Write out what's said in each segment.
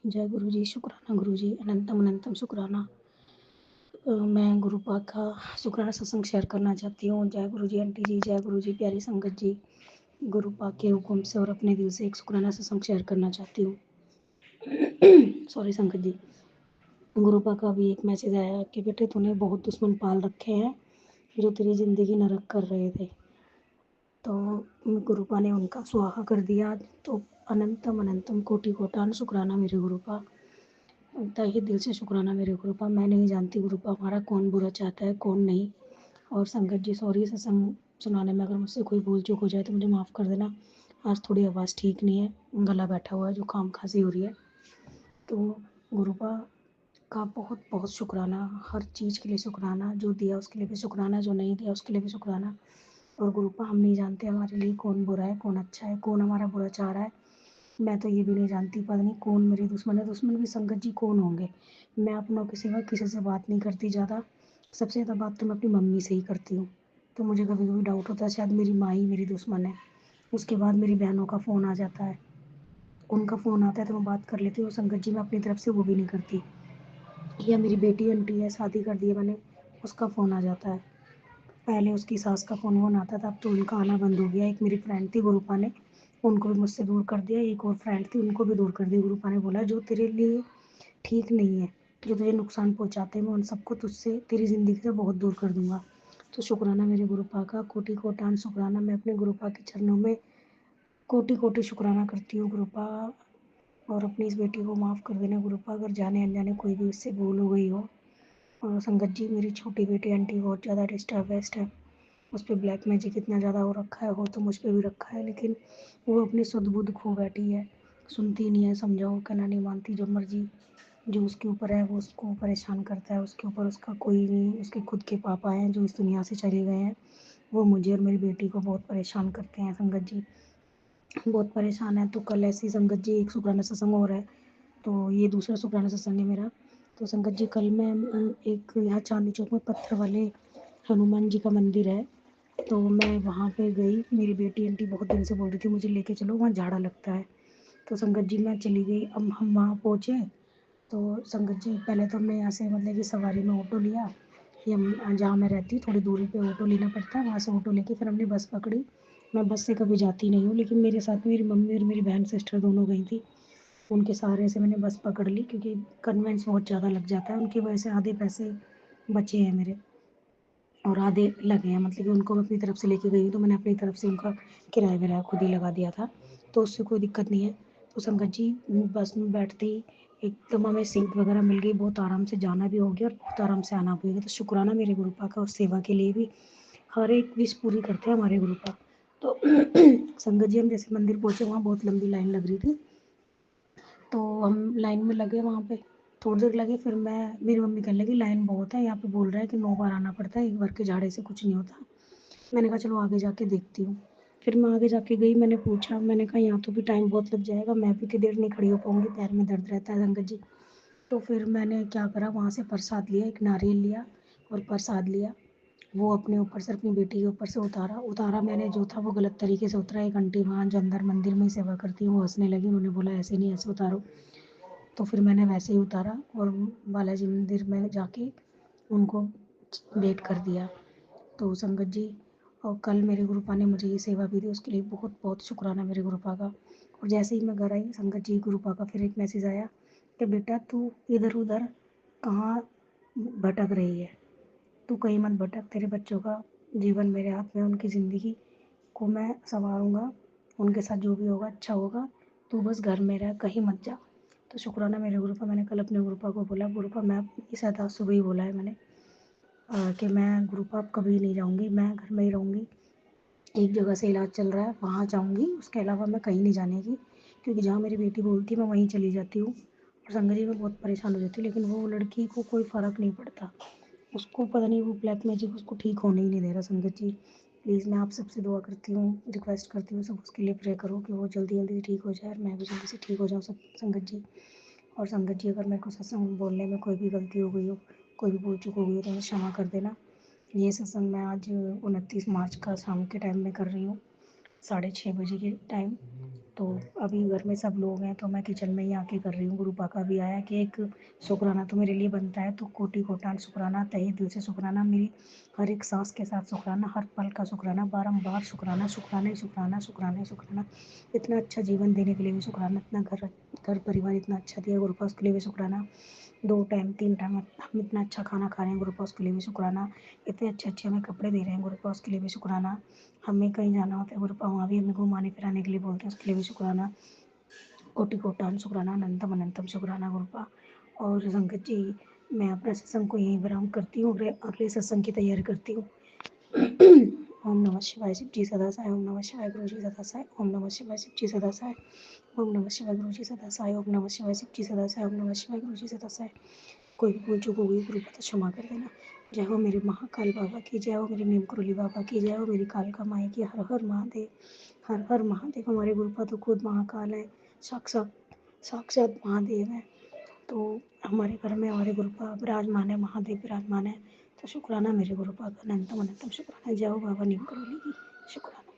जय गुरु जी, शुक्राना गुरु जी, अनंतम अनंतम शुक्राना। मैं गुरु पाक का शुक्राना सत्संग शेयर करना चाहती हूँ। जय गुरु जी आंटी जी, जय गुरु जी प्यारी संगत जी। गुरु पाक के हुक्म से और अपने दिल से एक शुक्राना सत्संग शेयर करना चाहती हूँ। सॉरी संगत जी। गुरु पाक का भी एक मैसेज आया कि बेटे तूने बहुत दुश्मन पाल रखे हैं जो तेरी ज़िंदगी नरक कर रहे थे, तो गुरु पा ने उनका स्वाहा कर दिया। तो अनंतम अनंतम कोटि कोटान शुक्राना मेरे गुरु पा, तहे दिल से शुक्राना मेरे गुरुपा। मैं नहीं जानती गुरुपा हमारा कौन बुरा चाहता है कौन नहीं। और संगत जी सॉरी सत्संग सुनाने में अगर मुझसे कोई भूल चूक हो जाए तो मुझे माफ़ कर देना। आज थोड़ी आवाज़ ठीक नहीं है, गला बैठा हुआ है, जुकाम खांसी हो रही है। तो गुरुपा का बहुत बहुत शुक्राना, हर चीज़ के लिए शुक्राना, जो दिया उसके लिए भी शुक्राना, जो नहीं दिया उसके लिए भी शुक्राना। और गुरुपा हम नहीं जानते हमारे लिए कौन बुरा है कौन अच्छा है, कौन हमारा बुरा चाह रहा है। मैं तो ये भी नहीं जानती, पता नहीं कौन मेरी दुश्मन है। दुश्मन भी संगत जी कौन होंगे। मैं अपनों के सिवा किसी से बात नहीं करती ज़्यादा। सबसे ज़्यादा बात तो मैं अपनी मम्मी से ही करती हूँ। तो मुझे कभी कभी डाउट होता है शायद मेरी माँ ही मेरी दुश्मन है। उसके बाद मेरी बहनों का फ़ोन आ जाता है, उनका फ़ोन आता है तो मैं बात कर लेती हूँ। संगत जी मैं अपनी तरफ से वो भी नहीं करती। या मेरी बेटी आंटी है, शादी कर दी है मैंने, उसका फ़ोन आ जाता है। पहले उसकी सास का फ़ोन वोन आता था, अब तो उनका आना बंद हो गया। एक मेरी फ्रेंड थी गुरुपा ने उनको भी मुझसे दूर कर दिया, एक और फ्रेंड थी उनको भी दूर कर दिया। गुरुपा ने बोला जो तेरे लिए ठीक नहीं है, जो तुझे नुकसान पहुंचाते हैं, मैं उन सबको तुझसे तेरी ज़िंदगी से बहुत दूर कर दूंगा। तो शुक्राना मेरे गुरुपा का, कोटि कोटान शुक्राना। मैं अपने गुरुपा के चरणों में कोटि कोटि शुक्राना करती हूँ गुरुपा। और अपनी इस बेटी को माफ़ कर देना गुरुपा, अगर जाने अनजाने कोई भी उससे भूल हो गई हो। और संगत जी मेरी छोटी बेटी आंटी बहुत ज़्यादा डिस्टर्बेस्ट है, उस पर ब्लैक मैजिक इतना ज़्यादा हो रखा है, हो तो मुझ पर भी रखा है, लेकिन वो अपनी सुध-बुध खो बैठी है, सुनती नहीं है, समझाओ कहना नहीं मानती। जो मर्जी जो उसके ऊपर है वो उसको परेशान करता है, उसके ऊपर उसका कोई नहीं। उसके खुद के पापा हैं जो इस दुनिया से चले गए हैं, वो मुझे और मेरी बेटी को बहुत परेशान करते हैं संगत जी, बहुत परेशान है। तो कल ऐसी संगत जी एक शुक्राना सत्संग हो रहा है, तो ये दूसरा शुक्राना सत्संग है मेरा। तो संगत जी कल मैं एक यहाँ चांदनी चौक में पत्थर वाले हनुमान जी का मंदिर है, तो मैं वहाँ पे गई। मेरी बेटी आंटी बहुत दिन से बोल रही थी मुझे लेके चलो, वहाँ झाड़ा लगता है। तो संगत जी मैं चली गई। अब हम वहाँ पहुँचे तो संगत जी पहले तो हमने यहाँ से मतलब कि सवारी में ऑटो लिया, ये जहाँ मैं रहती थोड़ी दूरी पे ऑटो लेना पड़ता है, वहाँ से ऑटो लेके फिर हमने बस पकड़ी। मैं बस से कभी जाती नहीं हूँ, लेकिन मेरे साथ मेरी मम्मी और मेरी बहन सिस्टर दोनों गई थी। उनके सहारे से मैंने बस पकड़ ली, क्योंकि कन्वेंस बहुत ज़्यादा लग जाता है, उनकी वजह से आधे पैसे बचे हैं मेरे और आधे लगे हैं। मतलब कि उनको मैं अपनी तरफ से लेके गई हूँ, तो मैंने अपनी तरफ से उनका किराया विराया खुद ही लगा दिया था, तो उससे कोई दिक्कत नहीं है। तो संगत जी बस में बैठते ही एकदम हमें सीट वगैरह मिल गई, बहुत आराम से जाना भी हो गया और बहुत आराम से आना भी हो गया। तो शुक्राना मेरे गुरुपा का उस सेवा के लिए भी, हर एक विश पूरी करते हैं हमारे गुरुपा। तो संगत जी हम जैसे मंदिर पहुँचे, वहाँ बहुत लंबी लाइन लग रही थी, तो हम लाइन में लगे वहाँ पे, थोड़ी देर लगे। फिर मेरी मम्मी कहने लगी लाइन बहुत है यहाँ पे, बोल रहा है कि 9 बार आना पड़ता है, एक बार के झाड़े से कुछ नहीं होता। मैंने कहा चलो आगे जाके देखती हूँ। फिर मैं आगे जाके गई, मैंने पूछा, मैंने कहा यहाँ तो भी टाइम बहुत लग जाएगा, मैं भी इतनी देर नहीं खड़ी हो पाऊँगी, पैर में दर्द रहता है संगत जी। तो फिर मैंने क्या करा, वहाँ से प्रसाद लिया, एक नारियल लिया और प्रसाद लिया। वो अपने ऊपर से अपनी बेटी के ऊपर से उतारा मैंने, जो था वो गलत तरीके से उतरा। एक आंटी वहाँ जो अंदर मंदिर में सेवा करती है वो हंसने लगी, उन्होंने बोला ऐसे नहीं ऐसे उतारो। तो फिर मैंने वैसे ही उतारा और बालाजी मंदिर में जाके उनको भेंट कर दिया। तो संगत जी और कल मेरे गुरुपा ने मुझे ये सेवा भी दी, उसके लिए बहुत बहुत शुक्राना मेरे गुरुपा का। और जैसे ही मैं घर आई संगत जी गुरुपा का फिर एक मैसेज आया कि बेटा तू इधर उधर कहाँ भटक रही है, तू कहीं मत भटक, तेरे बच्चों का जीवन मेरे हाथ में, उनकी ज़िंदगी को मैं संवारूँगा, उनके साथ जो भी होगा अच्छा होगा, तू बस घर में रह, कहीं मत जा। तो शुक्राना मेरे गुरुपा, मैंने कल अपने गुरुपा को बोला, गुरुपा मैं इस शायद सुबह ही बोला है मैंने कि मैं गुरुपा अब कभी नहीं जाऊँगी, मैं घर में ही रहूँगी। एक जगह से इलाज चल रहा है वहाँ जाऊँगी, उसके अलावा मैं कहीं नहीं जाने की, क्योंकि जहाँ मेरी बेटी बोलती है मैं वहीं चली जाती हूँ। और संगत जी मैं बहुत परेशान हो जाती हूँ, लेकिन वो लड़की को कोई फ़र्क नहीं पड़ता, उसको पता नहीं वो ब्लैक मैजिक उसको ठीक होने ही नहीं दे रहा। संगत जी प्लीज़ मैं आप सबसे दुआ करती हूँ, रिक्वेस्ट करती हूँ, सब उसके लिए प्रे करो कि वो जल्दी जल्दी ठीक हो जाए और मैं भी जल्दी से ठीक हो जाऊँ सब संगत जी। और संगत जी अगर मेरे को सत्संग बोलने में कोई भी गलती हो गई हो, कोई भी भूल चूक हो गई हो, तो मुझे क्षमा कर देना। ये सत्संग मैं आज 29 मार्च का शाम के टाइम में कर रही हूँ, 6:30 बजे के टाइम। तो अभी घर में सब लोग हैं तो मैं किचन में ही आके कर रही हूँ। गुरु पाका भी आया कि एक शुक्राना तो मेरे लिए बनता है, तो कोटि कोटान शुक्राना, तहे दिल से शुक्राना, मेरी हर एक सांस के साथ शुक्राना, हर पल का शुक्राना, बारंबार शुक्राना, शुक्राना ही शुक्राना, शुक्राना ही शुक्राना। इतना अच्छा जीवन देने के लिए भी शुक्राना, इतना घर घर परिवार इतना अच्छा दिया गुरु पास के लिए भी शुक्राना, 2 टाइम 3 टाइम हम इतना अच्छा खाना खा रहे हैं, गुरु पास के लिए भी शुक्राना, इतने अच्छे हमें कपड़े दे रहे हैं, गुरु पास के लिए भी शुक्राना, हमें कहीं जाना होता है गुरु पा वहाँ भी हमें घुमाने फिराने के लिए बोलते हैं, उसके लिए भी शुक्राना, कोटि कोटान शुक्राना, अनंतम अनंतम शुक्राना गुरुपा। और संगत जी, मैं अपने सत्संग को यहीं विराम करती हूँ, अगले सत्संग की तैयारी करती हूँ। ओम नमः शिवाय, शिव जी सदा साई, ओम नमः शिवाय, गुरु जी सदा साई, ओम नमः शिवाय, शिव जी सदा साई, ओम नमः शिवाय, गुरु जी सदा साई, ओम नमः शिवाय, शिव जी सदा साई, ओम नमः शिवाय, गुरु जी सदा साई। कोई भी भूल चूक हो गई गुरु पता क्षमा कर देना। जय हो मेरे महाकाल बाबा की, जय हो मेरे नीम करोली बाबा की, जय हो मेरी कालका माई की। हर हर महादेव, हर हर महादेव। हमारे गुरुपा तो खुद महाकाल है, साक्षात साक्षात महादेव है। तो हमारे घर में हमारे गुरुपा विराजमान है, महादेव विराजमान है। तो शुक्राना मेरे गुरुपा का, अनंतम अनंतम शुक्राना। जय हो बाबा नीम करोली की, शुक्राना।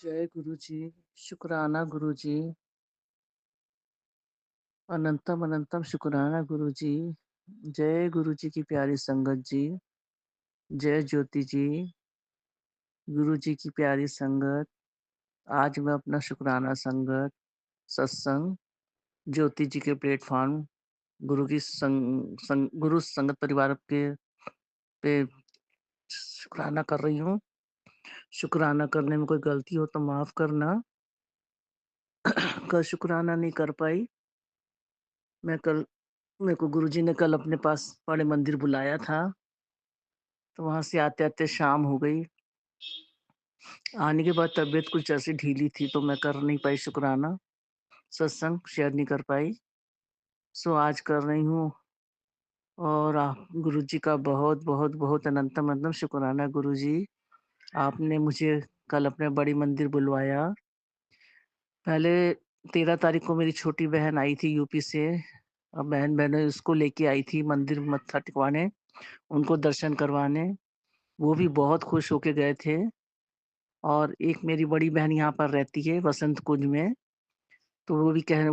जय गुरु जी, शुक्राना गुरु जी, अनंतम अनंतम शुक्राना गुरु जी। जय गुरु जी की प्यारी संगत जी, जय ज्योति जी, गुरु जी की प्यारी संगत। आज मैं अपना शुक्राना संगत सत्संग ज्योति जी के प्लेटफॉर्म गुरु की गुरु संगत परिवार के पे शुक्राना कर रही हूँ। शुक्राना करने में कोई गलती हो तो माफ करना। कल शुक्राना नहीं कर पाई मैं। मेरे को गुरुजी ने कल अपने पास बड़े मंदिर बुलाया था, तो वहां से आते आते शाम हो गई। आने के बाद तबीयत कुछ ऐसी ढीली थी तो मैं कर नहीं पाई शुक्राना, सत्संग शेयर नहीं कर पाई। सो आज कर रही हूँ। और गुरुजी का बहुत बहुत बहुत अनंतम अनंतम शुक्राना गुरुजी, आपने मुझे कल अपने बड़ी मंदिर बुलवाया। पहले 13 तारीख को मेरी छोटी बहन आई थी यूपी से, और बहन उसको लेके आई थी मंदिर मत्था टिकवाने, उनको दर्शन करवाने। वो भी बहुत खुश होके गए थे। और एक मेरी बड़ी बहन यहाँ पर रहती है वसंत कुंज में, तो वो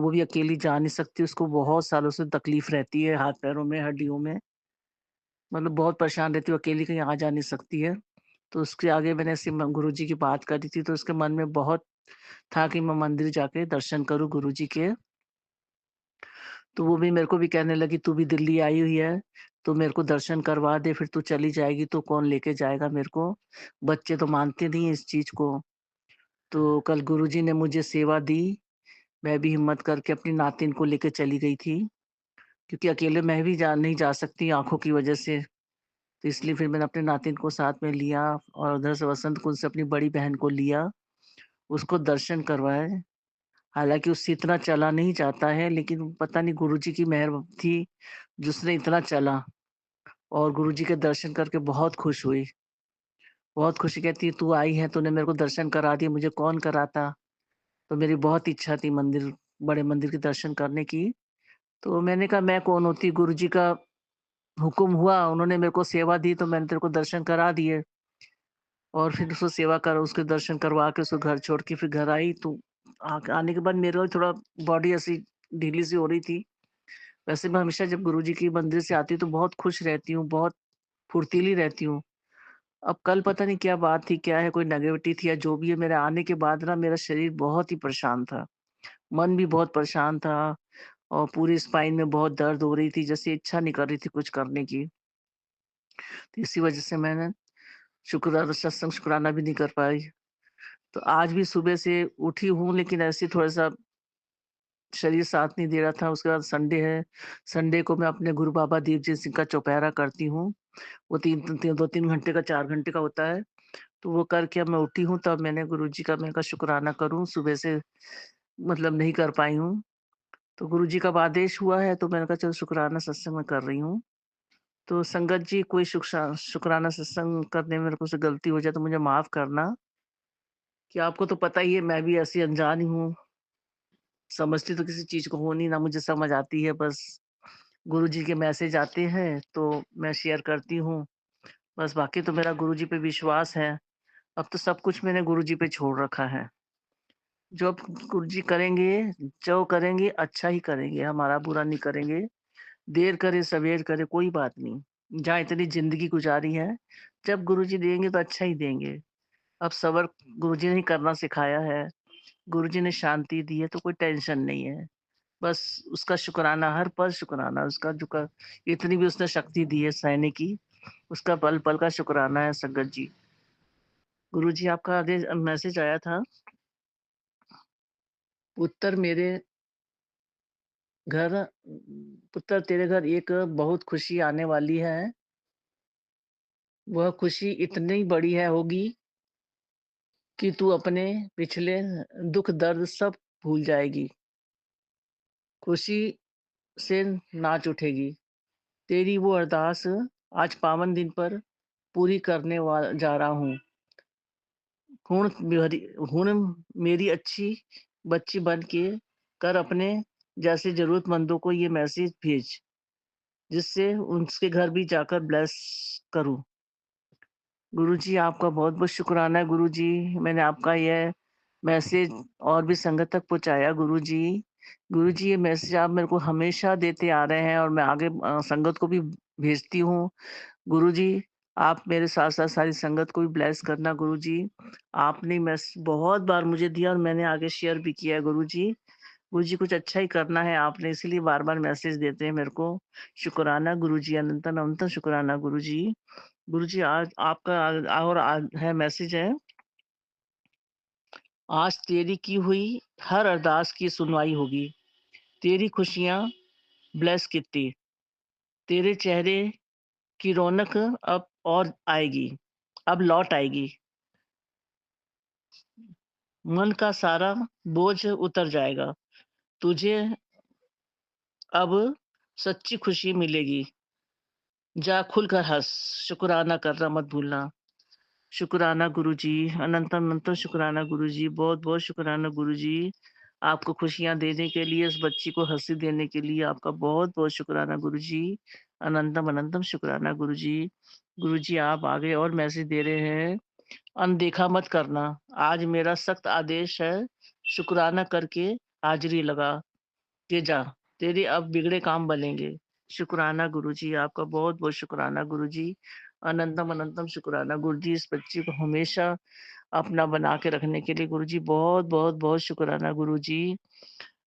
भी अकेली जा नहीं सकती, उसको बहुत सालों से तकलीफ रहती है हाथ पैरों में, हड्डियों में, मतलब बहुत परेशान रहती है, वो अकेली कहीं आ जा नहीं सकती है। तो उसके आगे मैंने ऐसे गुरु जी की बात करी थी, तो उसके मन में बहुत था कि मैं मंदिर जाके दर्शन करूँ गुरु जी के। तो वो भी मेरे को भी कहने लगी, तू भी दिल्ली आई हुई है तो मेरे को दर्शन करवा दे, फिर तू चली जाएगी तो कौन लेके जाएगा मेरे को, बच्चे तो मानते नहीं इस चीज को। तो कल गुरुजी ने मुझे सेवा दी, मैं भी हिम्मत करके अपनी नातिन को लेके चली गई थी, क्योंकि अकेले मैं भी नहीं जा सकती आँखों की वजह से। तो इसलिए फिर मैंने अपने नातिन को साथ में लिया, और उधर से वसंत कुंज से अपनी बड़ी बहन को लिया, उसको दर्शन करवाए। हालाँकि उससे इतना चला नहीं जाता है, लेकिन पता नहीं गुरुजी की मेहर थी जिसने इतना चला, और गुरुजी के दर्शन करके बहुत खुश हुई। बहुत खुशी, कहती है तू आई है, तूने मेरे को दर्शन करा दिए, मुझे कौन कराता? तो मेरी बहुत इच्छा थी बड़े मंदिर के दर्शन करने की। तो मैंने कहा मैं कौन होती, गुरुजी का हुक्म हुआ, उन्होंने मेरे को सेवा दी तो मैंने तेरे को दर्शन करा दिए। और फिर उसको सेवा कर उसके दर्शन करवा के उसको घर छोड़ के फिर घर आई। तो आने के बाद मेरे को थोड़ा बॉडी ऐसी ढीली सी हो रही थी। वैसे मैं हमेशा जब गुरुजी की मंदिर से आती हूँ तो बहुत खुश रहती हूँ, बहुत फुर्तीली रहती हूँ। अब कल पता नहीं क्या बात थी, क्या है, कोई नेगेटिविटी थी या जो भी है, मेरे आने के बाद ना मेरा शरीर बहुत ही परेशान था, मन भी बहुत परेशान था, और पूरी स्पाइन में बहुत दर्द हो रही थी, जैसे इच्छा नहीं कर रही थी कुछ करने की। तो इसी वजह से मैंने सत्संग शुक्राना भी नहीं कर पाई। तो आज भी सुबह से उठी हूँ, लेकिन ऐसे थोड़ा-सा शरीर साथ नहीं दे रहा था। उसके बाद संडे है, संडे को मैं अपने गुरु बाबा दीप जी सिंह का चौपहरा करती हूँ। वो 2-3 घंटे का, 4 घंटे का होता है। तो वो करके अब मैं उठी हूँ, तब मैंने कहा शुक्राना करूँ, सुबह से मतलब नहीं कर पाई हूँ। तो गुरुजी का अब आदेश हुआ है तो मैंने कहा चलो शुक्राना सत्संग मैं कर रही हूँ। तो संगत जी, कोई शुक्राना सत्संग करने में मेरे को से गलती हो जाए तो मुझे माफ़ करना, कि आपको तो पता ही है मैं भी ऐसी अनजान ही हूँ, समझती तो किसी चीज़ को हो नहीं, ना मुझे समझ आती है, बस गुरुजी के मैसेज आते हैं तो मैं शेयर करती हूँ। बस बाकी तो मेरा गुरुजी पे विश्वास है, अब तो सब कुछ मैंने गुरुजी पे छोड़ रखा है। जो अब गुरुजी करेंगे, जो करेंगे अच्छा ही करेंगे, हमारा बुरा नहीं करेंगे। देर करे, सवेर करे, कोई बात नहीं। जहाँ इतनी ज़िंदगी गुज़ारी है, जब गुरुजी देंगे तो अच्छा ही देंगे। अब सब्र गुरुजी ने ही करना सिखाया है, गुरुजी ने शांति दी है, तो कोई टेंशन नहीं है। बस उसका शुकराना, हर पल शुकराना, उसका जो क इतनी भी उसने शक्ति दी है सहने की, उसका पल-पल का शुकराना है संगत जी। गुरुजी आपका आदेश मैसेज आया था, पुत्र मेरे घर पुत्र तेरे घर एक बहुत खुशी आने वाली है। वह खुशी इतनी बड़ी है होगी कि तू अपने पिछले दुःख दर्द सब भूल जाएगी। खुशी से नाच उठेगी। तेरी वो अरदास आज पावन दिन पर पूरी करने जा रहा हूँ। हुण मेरी हुण मेरी अच्छी बच्ची बन के कर अपने जैसे ज़रूरतमंदों को ये मैसेज भेज, जिससे उनके घर भी जाकर ब्लेस करूँ। गुरुजी आपका बहुत-बहुत शुक्राना है गुरुजी। मैंने आपका यह मैसेज और भी संगत तक पहुँचाया गुरुजी। गुरुजी ये मैसेज आप मेरे को हमेशा देते आ रहे हैं और मैं आगे संगत को भी भेजती हूँ। गुरुजी आप मेरे साथ-साथ सारी संगत को भी ब्लेस करना गुरुजी। आपने बहुत बार मुझे दिया और मैंने आगे शेयर भी किया है गुरुजी। गुरुजी कुछ अच्छा ही करना है आपने इसीलिए बार-बार मैसेज देते हैं मेरे को। शुक्राना गुरुजी, अनंतन-अनंतन शुक्राना गुरुजी। गुरुजी आज आपका और है मैसेज है, आज तेरी की हुई हर अरदास की सुनवाई होगी। तेरी खुशियाँ ब्लेस कित्ती। तेरे चेहरे की रौनक अब और आएगी, अब लौट आएगी। मन का सारा बोझ उतर जाएगा। तुझे अब सच्ची खुशी मिलेगी। जा खुलकर हँस, शुक्राना करना मत भूलना। शुक्राना गुरुजी, अनंत-अनंत शुक्राना गुरुजी, बहुत-बहुत शुक्राना गुरुजी। आपको खुशियाँ देने के लिए, उस बच्ची को हँसी देने के लिए आपका बहुत-बहुत शुक्राना गुरुजी। अनंतम अनंतम शुक्राना गुरुजी। गुरुजी आप आगे और मैसेज दे रहे हैं, अनदेखा मत करना। आज मेरा सख्त आदेश है, शुक्राना करके हाज़िरी लगा के जा, तेरे अब बिगड़े काम बनेंगे। शुक्राना गुरुजी, आपका बहुत-बहुत शुक्राना गुरुजी। अनंतम अनंतम शुक्राना गुरुजी, इस बच्ची को हमेशा अपना बना के रखने के लिए गुरुजी बहुत-बहुत बहुत शुक्राना गुरुजी।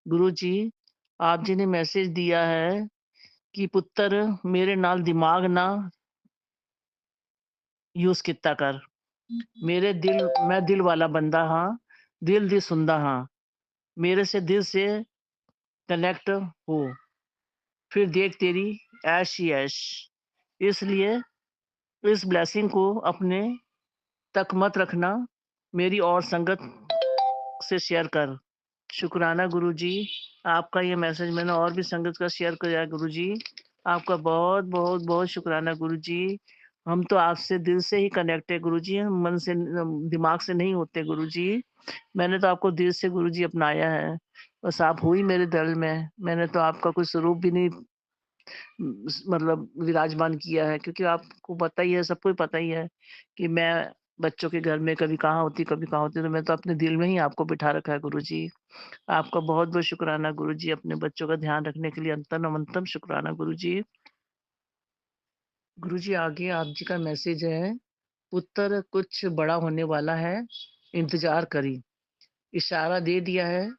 गुरुजी, आप जी ने मैसेज दिया है कि पुत्तर मेरे नाल दिमाग ना यूज़ कित्ता कर। मेरे दिल मैं दिल वाला बंदा हाँ, दिल दी सुनदा हाँ। मेरे से दिल से कनेक्ट हो। फिर देख तेरी ऐश ही ऐश। इसलिए इस ब्लेसिंग को अपने तक मत रखना, मेरी और संगत से शेयर कर। शुक्राना गुरुजी, आपका ये मैसेज मैंने और भी संगत का शेयर किया है गुरुजी। आपका बहुत-बहुत बहुत शुक्राना गुरुजी। हम तो आपसे दिल से ही कनेक्ट है गुरुजी, हम मन से दिमाग से नहीं होते गुरुजी। मैंने तो आपको दिल से गुरुजी अपनाया है। बस आप हो ही मेरे दिल में। मैंने तो आपका कोई स्वरूप भी नहीं मतलब विराजमान किया है क्योंकि आपको पता ही है, सबको ही पता ही है कि मैं बच्चों के घर में कभी कहाँ होती, तो मैं तो अपने दिल में ही आपको बिठा रखा है गुरुजी। आपका बहुत-बहुत शुक्राना गुरुजी, अपने बच्चों का ध्यान रखने के लिए अंतन-अनंतम शुक्राना गुरुजी। गुरुजी आगे आप जी का मैसेज है, पुत्र कुछ बड़ा होने वाला है, इंतज़ार करी। इशारा दे दिया है,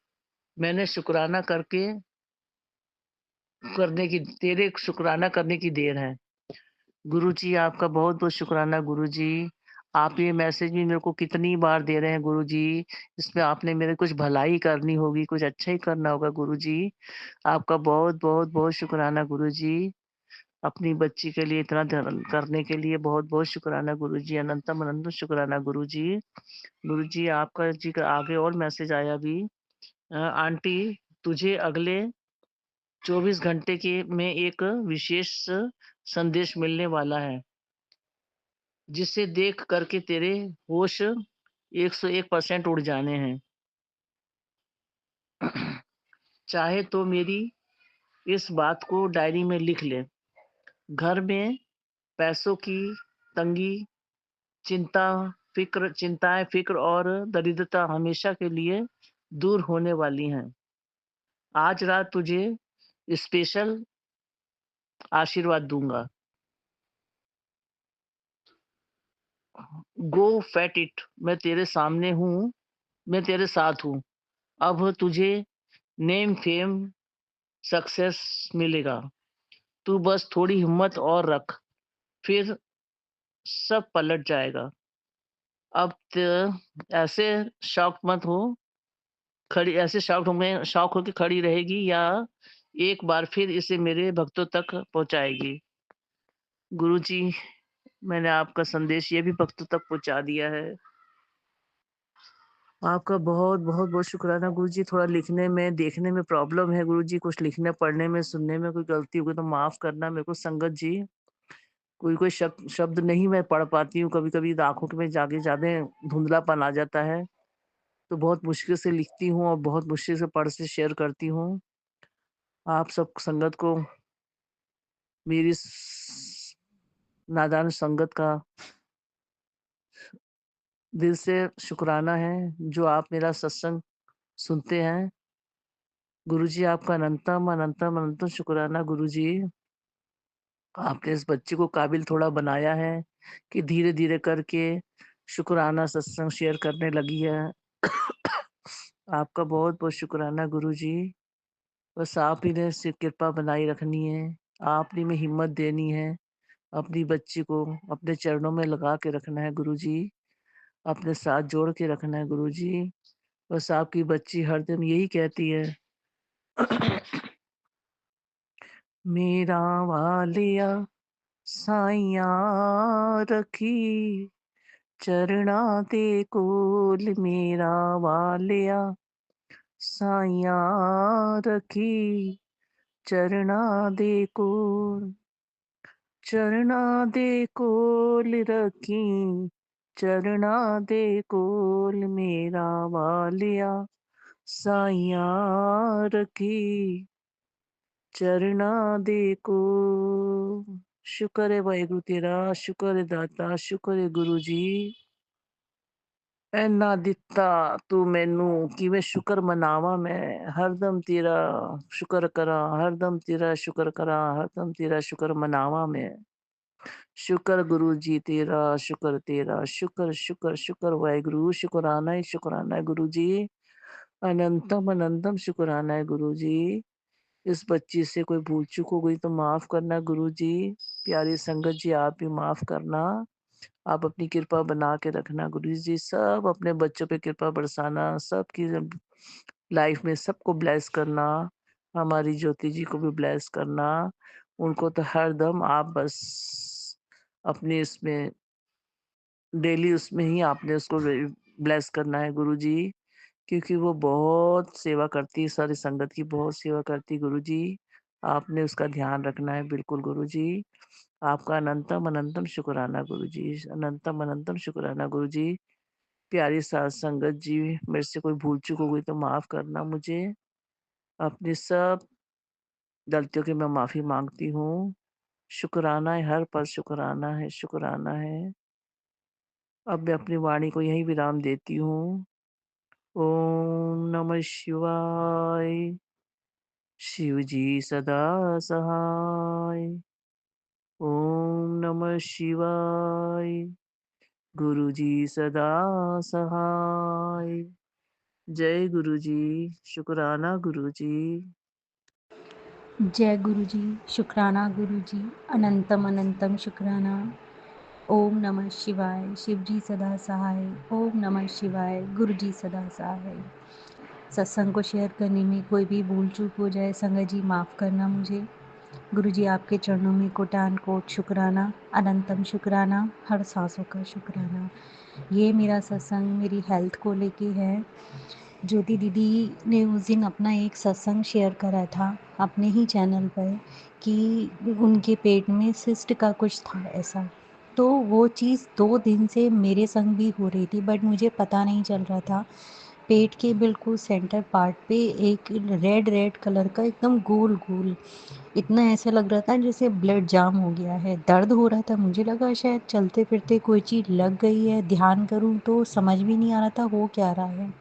मैंने शुकराना तेरे शुकराना करने की देर है। गुरुजी आपका बहुत-बहुत शुक्राना गुरुजी। आप ये मैसेज भी मेरे को कितनी बार दे रहे हैं गुरुजी। इसमें आपने मेरे कुछ भलाई करनी होगी, कुछ अच्छा ही करना होगा गुरुजी। आपका बहुत-बहुत बहुत शुक्राना गुरुजी। अपनी बच्ची के लिए इतना धर्म करने के लिए बहुत-बहुत शुक्राना गुरुजी। अनंतम अनंत शुक्राना गुरुजी। गुरुजी आपका जी का आगे और मैसेज आया अभी आंटी तुझे अगले 24 घंटे के में एक विशेष संदेश मिलने वाला है। जिसे देख कर के तेरे होश 101% उड़ जाने हैं। चाहे तो मेरी इस बात को डायरी में लिख ले। घर में पैसों की तंगी, चिंता चिंताएँ, फ़िक्र और दरिद्रता हमेशा के लिए दूर होने वाली हैं। आज रात तुझे स्पेशल आशीर्वाद दूँगा। गो फैट इट, मैं तेरे सामने हूँ, मैं तेरे साथ हूँ। अब तुझे नेम, फेम, सक्सेस मिलेगा। तू बस थोड़ी हिम्मत और रख, फिर सब पलट जाएगा। अब ऐसे शॉक्ड मत हो, खड़ी ऐसे शॉक होके खड़ी रहेगी या एक बार फिर इसे मेरे भक्तों तक पहुँचाएगी। गुरुजी, मैंने आपका संदेश ये भी भक्तों तक पहुँचा दिया है। आपका बहुत-बहुत बहुत शुक्राना गुरुजी। थोड़ा लिखने में, देखने में प्रॉब्लम है गुरुजी, कुछ लिखने, पढ़ने में, सुनने में कोई गलती हो गई तो माफ़ करना मेरे को संगत जी। कोई-कोई शब्द नहीं मैं पढ़ पाती हूँ, कभी-कभी आँखों में जाके ज़्यादा धुंधलापन आ जाता है, तो बहुत मुश्किल से लिखती हूँ और बहुत मुश्किल से पढ़ से शेयर करती हूँ। आप सब संगत को मेरी नादान संगत का दिल से शुक्राना है, जो आप मेरा सत्संग सुनते हैं। गुरुजी, आपका अनंतम, अनंतम, अनंतम शुक्राना गुरुजी। आपने इस बच्ची को काबिल थोड़ा बनाया है कि धीरे-धीरे करके शुक्राना सत्संग शेयर करने लगी है। आपका बहुत-बहुत शुक्राना गुरुजी। बस आप ही ने सिर्फ कृपा बनाई रखनी है, आप ही में हिम्मत देनी है, अपनी बच्ची को अपने चरणों में लगा के रखना है गुरुजी, अपने साथ जोड़ के रखना है गुरुजी। बस आपकी बच्ची हरदम यही कहती है, मेरा वालिया साइयां रखी चरणा दे कोल, मेरा वालिया साइयां रखी चरणा दे कोल, चरणा दे कोल रखी चरणा दे कोल, मेरा वालिया साइयां रखी चरणा दे कोल। शुक्र है वाहेगुरु तेरा, शुक्र है दाता, शुक्र है गुरु जी। ਐਨਾ ਦਿੱਤਾ ਤੂੰ ਮੈਨੂੰ, ਕਿਵੇਂ ਸ਼ੁਕਰ ਮਨਾਵਾਂ ਮੈਂ, ਹਰਦਮ ਤੇਰਾ ਸ਼ੁਕਰ ਕਰਾਂ, ਹਰਦਮ ਤੇਰਾ ਸ਼ੁਕਰ ਕਰਾਂ, ਹਰਦਮ ਤੇਰਾ ਸ਼ੁਕਰ ਮਨਾਵਾਂ ਮੈਂ। ਸ਼ੁਕਰ ਗੁਰੂ ਜੀ ਤੇਰਾ, ਸ਼ੁਕਰ ਤੇਰਾ, ਸ਼ੁਕਰ, ਸ਼ੁਕਰ, ਸ਼ੁਕਰ ਵਾਹਿਗੁਰੂ, ਸ਼ੁਕਰਾਨਾ ਹੀ ਸ਼ੁਕਰਾਨਾ ਹੈ गुरु जी। अनंतम, अनंतम शुक्राना है गुरु जी। इस बच्ची से कोई भूल चूक हो गई तो माफ़ करना गुरु जी। प्यारी संगत जी, आप भी माफ़ करना। आप अपनी कृपा बना के रखना गुरु जी, सब अपने बच्चों पे कृपा बरसाना, सबकी लाइफ में सबको ब्लेस करना, हमारी ज्योति जी को भी ब्लेस करना। उनको तो हरदम आप बस अपने इसमें डेली उसमें ही आपने उसको ब्लेस करना है गुरु जी, क्योंकि वो बहुत सेवा करती है, सारी संगत की बहुत सेवा करती है गुरु जी। आपने उसका ध्यान रखना है बिल्कुल गुरु जी। आपका अनंतम, अनंतम शुक्राना गुरु जी, अनंतम, अनंतम शुक्राना गुरु जी। प्यारी साध संगत जी, मेरे से कोई भूल-चूक हो गई तो माफ़ करना मुझे। अपनी सब गलतियों की मैं माफ़ी माँगती हूँ। शुक्राना है, हर पल शुक्राना है, शुक्राना है। अब मैं अपनी वाणी को यहीं विराम देती हूँ। ओम नमः शिवाय। शिव जी सदा सहाय। ओम नमः शिवाय। गुरु जी सदा सहाय। जय गुरु जी, शुक्राना गुरु जी। जय गुरु जी, शुक्राना गुरु जी, अनंतम अनंतम शुक्राना। ओम नमः शिवाय, शिव जी सदा सहाय। ओम नमः शिवाय, गुरु जी सदा सहाय। सत्संग को शेयर करने में कोई भी भूल चूक हो जाए, संगत जी माफ़ करना मुझे। गुरु जी आपके चरणों में कोटान कोट शुक्राना, अनंतम शुक्राना, हर सांसों का शुक्राना। ये मेरा सत्संग मेरी हेल्थ को लेके है। ज्योति दीदी ने उस दिन अपना एक सत्संग शेयर करा था अपने ही चैनल पर कि उनके पेट में सिस्ट का कुछ था ऐसा। तो वो चीज़ 2 दिन से मेरे संग भी हो रही थी, बट मुझे पता नहीं चल रहा था। पेट के बिल्कुल सेंटर पार्ट पे एक रेड रेड कलर का एकदम गोल गोल, इतना ऐसा लग रहा था जैसे ब्लड जाम हो गया है। दर्द हो रहा था, मुझे लगा शायद चलते फिरते कोई चीज़ लग गई है, ध्यान करूं तो समझ भी नहीं आ रहा था हो क्या रहा है।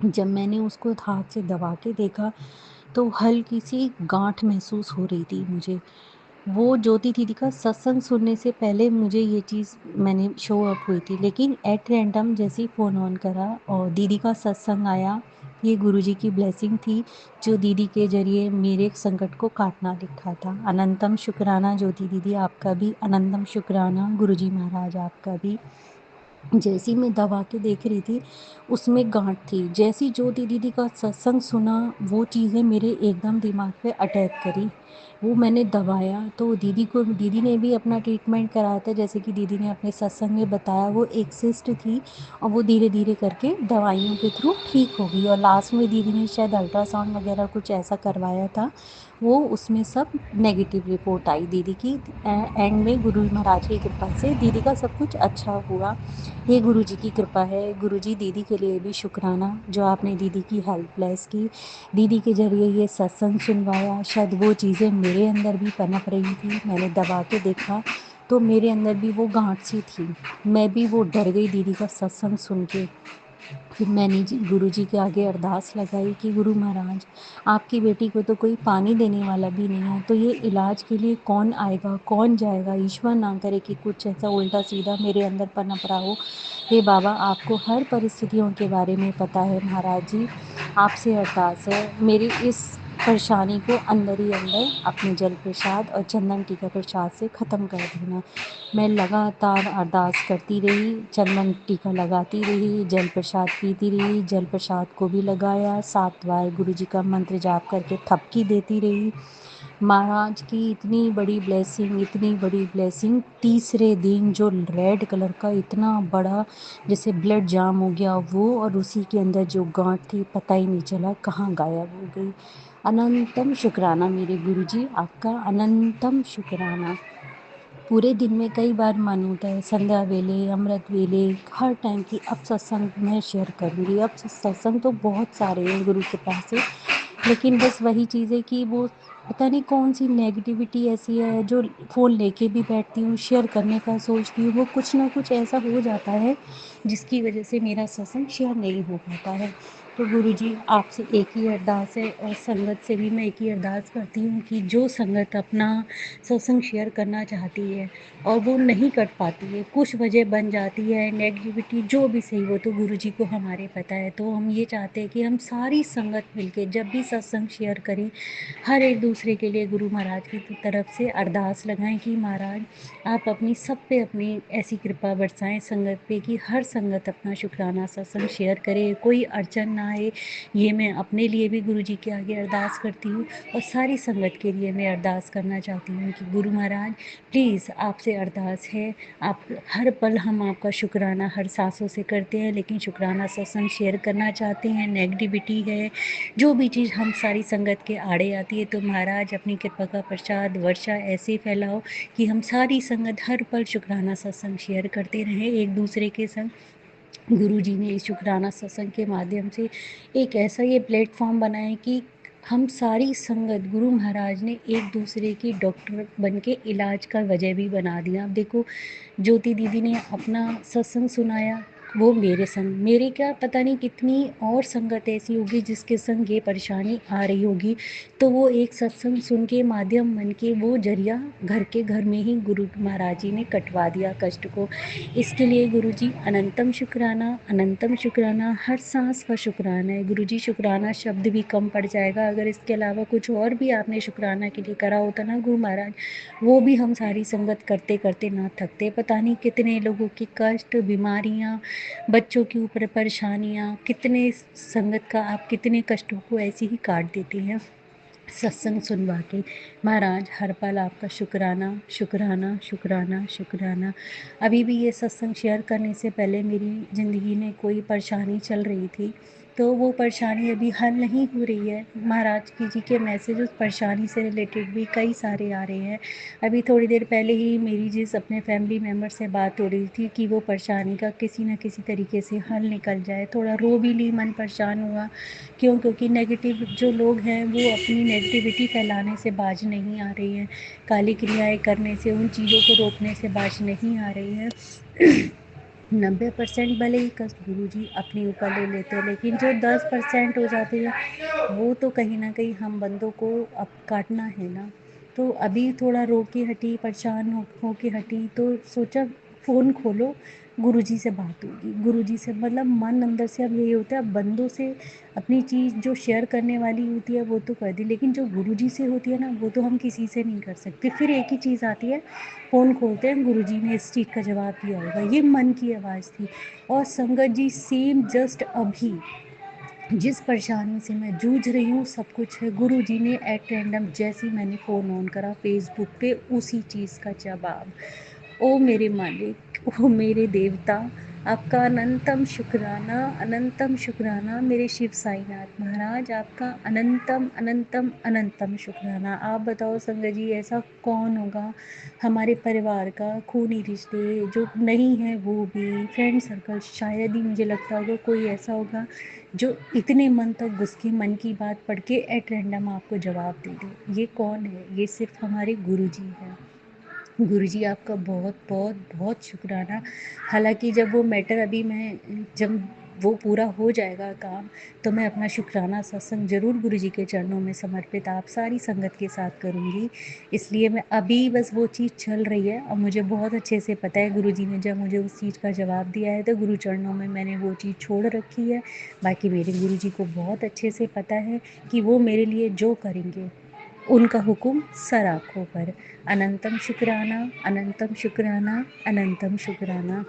जब मैंने उसको हाथ से दबा के देखा तो हल्की सी गांठ महसूस हो रही थी मुझे। वो ज्योति दीदी का सत्संग सुनने से पहले मुझे ये चीज़ मैंने शो अप हुई थी, लेकिन एट रैंडम जैसे ही फ़ोन ऑन करा और दीदी का सत्संग आया, ये गुरुजी की ब्लेसिंग थी जो दीदी के ज़रिए मेरे संकट को काटना लिखा था। अनंतम शुक्राना ज्योति दीदी आपका भी, अनंतम शुक्राना गुरुजी महाराज आपका भी। जैसी मैं दबा के देख रही थी उसमें गांठ थी। जैसी ज्योति दीदी का सत्संग सुना वो चीज़ें मेरे एकदम दिमाग पे अटैक करी। वो मैंने दबाया तो दीदी ने भी अपना ट्रीटमेंट कराया था, जैसे कि दीदी ने अपने सत्संग में बताया। वो एक सिस्ट थी और वो धीरे धीरे करके दवाइयों के थ्रू ठीक हो गई, और लास्ट में दीदी ने शायद अल्ट्रासाउंड वगैरह कुछ ऐसा करवाया था, वो उसमें सब नेगेटिव रिपोर्ट आई दीदी की। एंड में गुरु महाराज की कृपा से दीदी का सब कुछ अच्छा हुआ। ये गुरुजी की कृपा है। गुरुजी दीदी के लिए भी शुक्राना जो आपने दीदी की हेल्प ब्लेस की, दीदी के ज़रिए ये सत्संग सुनवाया। शायद वो चीज़ें मेरे अंदर भी पनप रही थी, मैंने दबा के देखा तो मेरे अंदर भी वो गांठ सी थी। मैं भी वो डर गई दीदी का सत्संग सुन के। फिर मैंने गुरुजी के आगे अरदास लगाई कि गुरु महाराज, आपकी बेटी को तो कोई पानी देने वाला भी नहीं है, तो ये इलाज के लिए कौन आएगा कौन जाएगा। ईश्वर ना करे कि कुछ ऐसा उल्टा सीधा मेरे अंदर पनप रहा हो। हे बाबा, आपको हर परिस्थितियों के बारे में पता है महाराज जी। आपसे अरदास है मेरी इस परेशानी को अंदर ही अंदर अपने जल प्रसाद और चंदन टीका प्रसाद से ख़त्म कर देना। मैं लगातार अरदास करती रही, चंदन टीका लगाती रही, जल प्रसाद पीती रही, जल प्रसाद को भी लगाया, 7 बार गुरुजी का मंत्र जाप करके थपकी देती रही। महाराज की इतनी बड़ी ब्लेसिंग, इतनी बड़ी ब्लेसिंग। तीसरे दिन जो रेड कलर का इतना बड़ा जैसे ब्लड जाम हो गया वो, और उसी के अंदर जो गांठ थी पता ही नहीं चला कहाँ गायब हो गई। अनंतम शुक्राना मेरे गुरुजी आपका, अनंतम शुक्राना। पूरे दिन में कई बार मन होता है, संध्या वेले, अमृत वेले, हर टाइम की अब सत्संग मैं शेयर करूँगी। अब सत्संग तो बहुत सारे हैं गुरु के पास से, लेकिन बस वही चीज़ है कि वो पता नहीं कौन सी नेगेटिविटी ऐसी है जो फ़ोन लेके भी बैठती हूँ, शेयर करने का सोचती हूँ, वो कुछ ना कुछ ऐसा हो जाता है जिसकी वजह से मेरा सत्संग शेयर नहीं हो पाता है। तो गुरुजी आपसे एक ही अरदास है, और संगत से भी मैं एक ही अरदास करती हूँ कि जो संगत अपना सत्संग शेयर करना चाहती है और वो नहीं कर पाती है, कुछ वजह बन जाती है, नेगेटिविटी जो भी सही, वो तो गुरुजी को हमारे पता है। तो हम ये चाहते हैं कि हम सारी संगत मिलके जब भी सत्संग शेयर करें, हर एक दूसरे के लिए गुरु महाराज की तरफ से अरदास लगाएं कि महाराज आप अपनी सब पे अपनी ऐसी कृपा बरसाएं संगत पे कि हर संगत अपना शुक्राना सत्संग शेयर करे, कोई अड़चन ना आए। ये मैं अपने लिए भी गुरुजी के आगे अरदास करती हूँ, और सारी संगत के लिए मैं अरदास करना चाहती हूँ कि गुरु महाराज प्लीज़ आपसे अरदास है, आप हर पल हम आपका शुक्राना हर सांसों से करते हैं, लेकिन शुक्राना सत्संग शेयर करना चाहते हैं, नेगेटिविटी है, जो भी चीज़ हम सारी संगत के आड़े आती है, तो महाराज अपनी कृपा का प्रसाद वर्षा ऐसे फैलाओ कि हम सारी संगत हर पल शुक्राना सत्संग शेयर करते रहें एक दूसरे के संग। गुरुजी ने इस शुक्राना सत्संग के माध्यम से एक ऐसा ये प्लेटफॉर्म बनाया कि हम सारी संगत गुरु महाराज ने एक दूसरे की डॉक्टर बन के इलाज का वजह भी बना दिया। अब देखो, ज्योति दीदी ने अपना सत्संग सुनाया, वो मेरे संग, मेरे क्या पता नहीं कितनी और संगत ऐसी होगी जिसके संग ये परेशानी आ रही होगी, तो वो एक सत्संग सुन के माध्यम बन के वो जरिया घर के घर में ही गुरु महाराज जी ने कटवा दिया कष्ट को। इसके लिए गुरु जी अनंतम शुक्राना, अनंतम शुक्राना, हर सांस का शुक्राना है गुरु जी। शुक्राना शब्द भी कम पड़ जाएगा, अगर इसके अलावा कुछ और भी आपने शुक्राना के लिए करा होता ना गुरु महाराज, वो भी हम सारी संगत करते करते ना थकते। पता नहीं कितने लोगों की कष्ट, बीमारियां, बच्चों के ऊपर परेशानियां, कितने संगत का आप कितने कष्टों को ऐसे ही काट देती हैं सत्संग सुनवा के। महाराज हर पल आपका शुक्राना, शुक्राना, शुक्राना, शुक्राना। अभी भी ये सत्संग शेयर करने से पहले मेरी ज़िंदगी में कोई परेशानी चल रही थी, तो वो परेशानी अभी हल नहीं हो रही है। महाराज जी के मैसेज उस परेशानी से रिलेटेड भी कई सारे आ रहे हैं। अभी थोड़ी देर पहले ही मेरी जिस अपने फैमिली मेम्बर से बात हो रही थी कि वो परेशानी का किसी न किसी तरीके से हल निकल जाए। थोड़ा रो भी ली, मन परेशान हुआ। क्यों? क्योंकि नेगेटिव जो लोग हैं वो अपनी नेगेटिविटी फैलाने से बाज नहीं आ रही हैं, काली क्रियाएँ करने से, उन चीज़ों को रोकने से बाज नहीं आ रही हैं। 90% भले ही कष्ट गुरुजी अपने ऊपर ले लेते हैं, लेकिन जो 10% हो जाते हैं वो तो कहीं ना कहीं हम बंदों को अब काटना है ना। तो अभी थोड़ा रो के हटी, परेशान हो के हटी, तो सोचा फ़ोन खोलो, गुरुजी से बात होगी। गुरुजी से मतलब मन अंदर से अब यही होता है, अब बंदों से अपनी चीज़ जो शेयर करने वाली होती है वो तो कर दी, लेकिन जो गुरुजी से होती है ना वो तो हम किसी से नहीं कर सकते। फिर एक ही चीज़ आती है, फ़ोन खोलते हैं, गुरुजी ने इस चीज़ का जवाब दिया होगा। ये मन की आवाज़ थी। और संगत जी सेम जस्ट अभी जिस परेशानी से मैं जूझ रही हूँ सब कुछ है, गुरुजी ने एट रैंडम जैसे ही मैंने फ़ोन ऑन करा फेसबुक पे उसी चीज़ का जवाब। ओ मेरे मालिक, ओ मेरे देवता, आपका अनंतम शुक्राना, अनंतम शुक्राना। मेरे शिव साईनाथ महाराज, आपका अनंतम अनंतम अनंतम शुक्राना। आप बताओ संगत जी, ऐसा कौन होगा हमारे परिवार का खूनी रिश्ते जो नहीं है वो भी, फ्रेंड सर्कल, शायद ही मुझे लगता होगा कोई ऐसा होगा जो इतने मन तक घुस के मन की बात पढ़ के एट रैंडम आपको जवाब दे दे। ये कौन है? ये सिर्फ हमारे गुरुजी हैं। गुरुजी आपका बहुत बहुत बहुत शुक्राना। हालांकि जब वो मैटर अभी मैं जब वो पूरा हो जाएगा काम, तो मैं अपना शुक्राना सत्संग ज़रूर गुरुजी के चरणों में समर्पित आप सारी संगत के साथ करूँगी। इसलिए मैं अभी बस वो चीज़ चल रही है और मुझे बहुत अच्छे से पता है गुरुजी ने जब मुझे उस चीज़ का जवाब दिया है तो गुरु चरणों में मैंने वो चीज़ छोड़ रखी है। बाकी मेरे गुरुजी को बहुत अच्छे से पता है कि वो मेरे लिए जो करेंगे उनका हुक्म सर आँखों पर। अनंतम शुक्राना, अनंतम शुक्राना, अनंतम शुक्राना।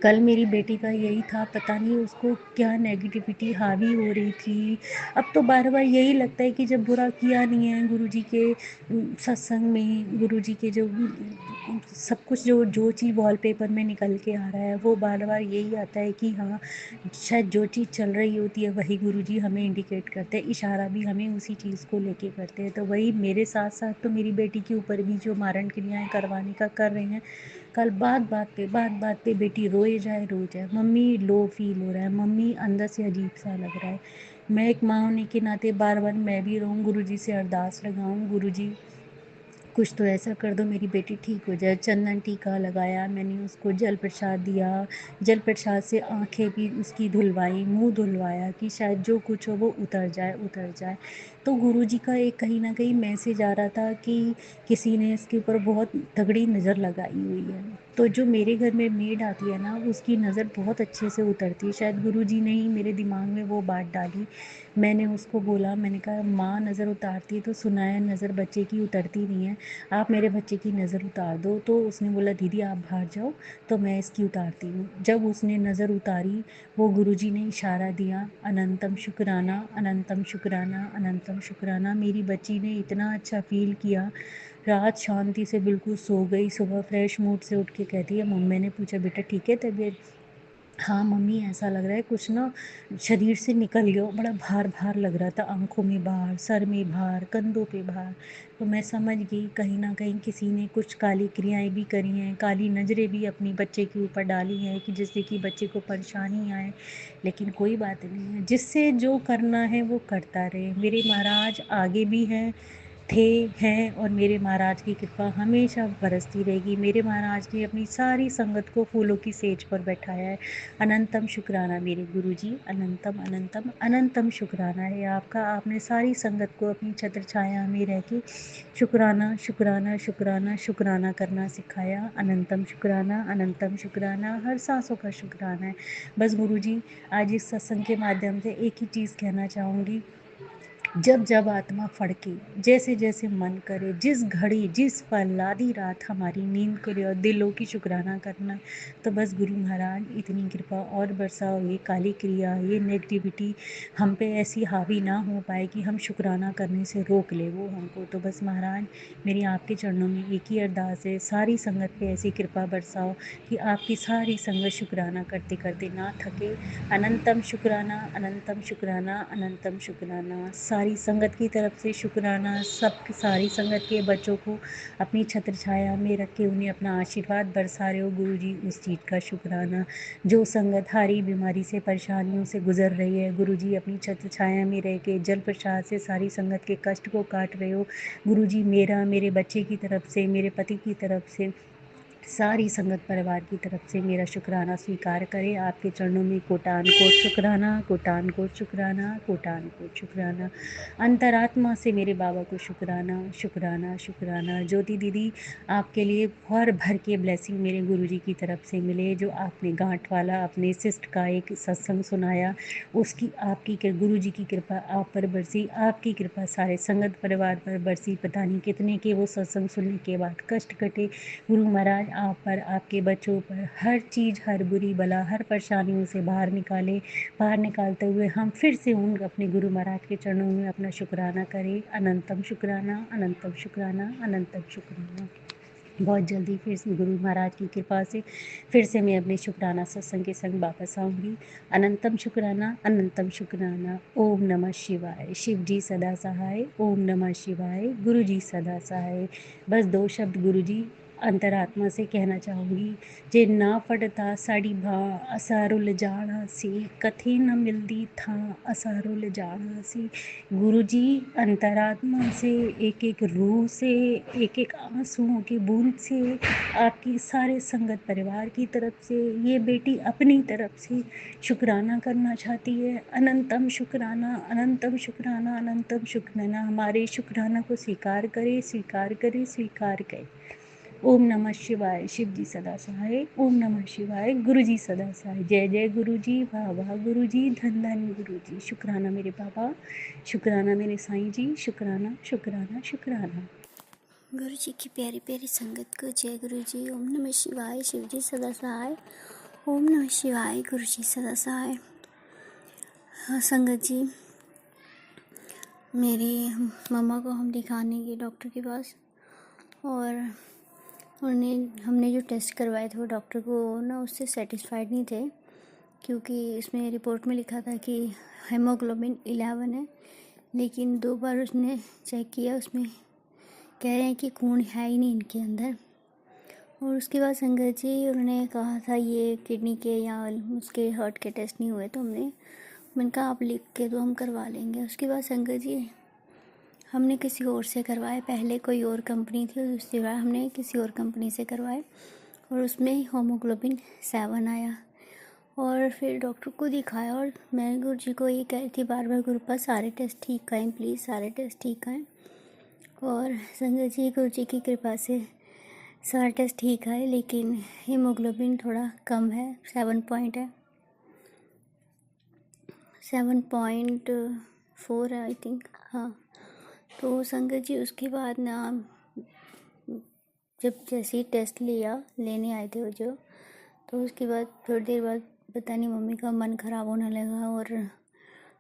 कल मेरी बेटी का यही था, पता नहीं उसको क्या नेगेटिविटी हावी हो रही थी। अब तो बार बार यही लगता है कि जब बुरा किया नहीं है गुरुजी के सत्संग में, गुरुजी के जो सब कुछ जो चीज़ वॉलपेपर में निकल के आ रहा है वो बार बार यही आता है कि हाँ शायद जो चीज़ चल रही होती है वही गुरुजी हमें इंडिकेट करते हैं, इशारा भी हमें उसी चीज़ को लेके करते हैं। तो वही मेरे साथ साथ तो मेरी बेटी के ऊपर भी जो मारण क्रियाएं करवाने का कर रहे हैं। कल बात पे बेटी रोए जाए, मम्मी लो फील हो रहा है, मम्मी अंदर से अजीब सा लग रहा है। मैं एक माँ होने के नाते बार बार मैं भी रहूँ, गुरुजी से अरदास लगाऊँ, गुरुजी कुछ तो ऐसा कर दो मेरी बेटी ठीक हो जाए। चंदन टीका लगाया मैंने, उसको जल प्रसाद दिया, जल प्रसाद से आंखें भी उसकी धुलवाई, मुंह धुलवाया कि शायद जो कुछ हो वो उतर जाए। तो गुरुजी का एक कहीं ना कहीं मैसेज आ रहा था कि किसी ने इसके ऊपर बहुत तगड़ी नज़र लगाई हुई है। तो जो मेरे घर में मेड आती है ना उसकी नज़र बहुत अच्छे से उतरती है। शायद गुरुजी ने ही मेरे दिमाग में वो बात डाली। मैंने उसको बोला, मैंने कहा माँ नज़र उतारती है तो सुना है नज़र बच्चे की उतरती नहीं है, आप मेरे बच्चे की नज़र उतार दो। तो उसने बोला दीदी आप बाहर जाओ तो मैं इसकी उतारती हूँ। जब उसने नज़र उतारी वो गुरुजी ने इशारा दिया, अनंतम शुक्राना, अनंतम शुक्राना, अनंतम शुक्राना। मेरी बच्ची ने इतना अच्छा फील किया, रात शांति से बिल्कुल सो गई। सुबह फ्रेश मूड से उठ के कहती है, मम्मी ने पूछा बेटा ठीक है तबीयत? हाँ मम्मी ऐसा लग रहा है कुछ ना शरीर से निकल गया, बड़ा भार भार लग रहा था, आंखों में भार, सर में भार, कंधों पे भार। तो मैं समझ गई कहीं ना कहीं किसी ने कुछ काली क्रियाएं भी करी हैं, काली नज़रें भी अपनी बच्चे के ऊपर डाली हैं कि जिससे कि बच्चे को परेशानी आए। लेकिन कोई बात नहीं है, जिससे जो करना है वो करता रहे। मेरे महाराज आगे भी हैं, थे, हैं और मेरे महाराज की कृपा हमेशा बरसती रहेगी। मेरे महाराज ने अपनी सारी संगत को फूलों की सेज पर बैठाया है। अनंतम शुक्राना मेरे गुरुजी, अनंतम अनंतम अनंतम शुक्राना है आपका। आपने सारी संगत को अपनी छत्र छाया में रह के शुक्राना शुक्राना शुक्राना शुक्राना करना सिखाया। अनंतम शुक्राना, अनंतम शुक्राना, हर सांसों का शुक्राना है। बस गुरुजी आज इस सत्संग के माध्यम से एक ही चीज़ कहना चाहूँगी जब जब आत्मा फड़के, जैसे जैसे मन करे, जिस घड़ी जिस पल आधी रात हमारी नींद करे और दिलों की शुक्राना करना। तो बस गुरु महाराज इतनी कृपा और बरसाओ, ये काली क्रिया, ये नेगेटिविटी हम पे ऐसी हावी ना हो पाए कि हम शुक्राना करने से रोक ले वो हमको। तो बस महाराज मेरी आपके चरणों में एक ही अरदास है, सारी संगत पे ऐसी कृपा बरसाओ कि आपकी सारी संगत शुक्राना करते करते ना थके। अनंतम शुक्राना, अनंतम शुक्राना, अनंतम शुक्राना। सारी संगत की तरफ से शुक्राना। सब सारी संगत के बच्चों को अपनी छत्र छाया में रख के उन्हें अपना आशीर्वाद बरसा रहे हो गुरु जी, उस चीज़ का शुक्राना। जो संगत हारी बीमारी से परेशानियों से गुजर रही है गुरु जी, अपनी छत्र छाया में रह के जल प्रसाद से सारी संगत के कष्ट को काट रहे हो गुरु जी। मेरा, मेरे बच्चे की तरफ से, मेरे पति की तरफ से, सारी संगत परिवार की तरफ से मेरा शुक्राना स्वीकार करें। आपके चरणों में कोटान कोट शुक्राना, कोटान कोट शुक्राना, कोटान कोट शुक्राना। अंतरात्मा से मेरे बाबा को शुक्राना, शुक्राना, शुक्राना। ज्योति दीदी, आपके लिए भर भर के ब्लेसिंग मेरे गुरुजी की तरफ से मिले। जो आपने गांठ वाला अपने सिस्ट का एक सत्संग सुनाया, उसकी आपकी गुरुजी की कृपा आप पर बरसी, आपकी कृपा सारे संगत परिवार पर बरसी। पता नहीं कितने के वो सत्संग सुनने के बाद कष्ट कटे। गुरु महाराज आप पर, आपके बच्चों पर हर चीज़, हर बुरी बला, हर परेशानियों से बाहर निकाले। बाहर निकालते हुए हम फिर से उन अपने गुरु महाराज के चरणों में अपना शुक्राना करें। अनंतम शुक्राना, अनंतम शुक्राना, अनंतम शुक्राना। बहुत जल्दी फिर से गुरु महाराज की कृपा से फिर से मैं अपने शुक्राना सत्संग के संग वापस आऊँगी। अनंतम शुक्राना, अनंतम शुक्राना। ओम नमः शिवाय। शिव जी सदा सहाय। ओम नमः शिवाय। गुरु जी सदा सहाय। बस 2 शब्द गुरु जी अंतरात्मा से कहना चाहूँगी। जे ना फटता साड़ी भा असा रुल जाना सी, कथे न मिलती था असा रुल जाना सी। गुरु जी अंतरात्मा से, एक एक रूह से, एक एक आंसुओं की बूंद से, आपकी सारे संगत परिवार की तरफ से, ये बेटी अपनी तरफ से शुक्राना करना चाहती है। अनंतम शुक्राना, अनंतम शुक्राना, अनंतम शुक्राना। हमारे शुक्राना को स्वीकार करे, स्वीकार करे, स्वीकार करे। ओम नमः शिवाय। शिव जी सदा सहाय। ओम नमः शिवाय। गुरु जी सदा सहाय। जय जय गुरु जी, वाह वाह गुरु जी, धन धन गुरु जी। शुक्राना मेरे बाबा, शुक्राना मेरे साईं जी, शुक्राना, शुक्राना, शुक्राना। गुरु जी की प्यारी प्यारी संगत को जय गुरु जी। ओम नमः शिवाय। शिव जी सदा सहाय। ओम नमः शिवाय। गुरु जी सदा सहाय। हाँ संगत जी, मेरी मम्मा को हम दिखाने गए डॉक्टर के पास, और हमने जो टेस्ट करवाए थे वो डॉक्टर को ना उससे सेटिस्फाइड नहीं थे, क्योंकि इसमें रिपोर्ट में लिखा था कि हेमोग्लोबिन 11 है, लेकिन 2 बार उसने चेक किया, उसमें कह रहे हैं कि खून है ही नहीं इनके अंदर। और उसके बाद संगत जी उन्होंने कहा था ये किडनी के या उसके हार्ट के टेस्ट नहीं हुए, तो मैंने कहा आप लिख के दो, हम करवा लेंगे। उसके बाद संगत जी हमने किसी और से करवाए, पहले कोई और कंपनी थी, दूसरी बार हमने किसी और कंपनी से करवाए और उसमें हीमोग्लोबिन 7 आया। और फिर डॉक्टर को दिखाया और मैं गुरु जी को ये कह रही थी बार बार, गुरु पास सारे टेस्ट ठीक आएँ प्लीज़, सारे टेस्ट ठीक आएँ। और संगत जी गुरु जी की कृपा से सारे टेस्ट ठीक आए, लेकिन हीमोग्लोबिन थोड़ा कम है, 7 पॉइंट है, 7.4 है आई थिंक। हाँ, तो संगत जी उसके बाद ना जब जैसे ही टेस्ट लेने आए थे वो जो, तो उसके बाद थोड़ी देर बाद पता नहीं मम्मी का मन ख़राब होने लगा और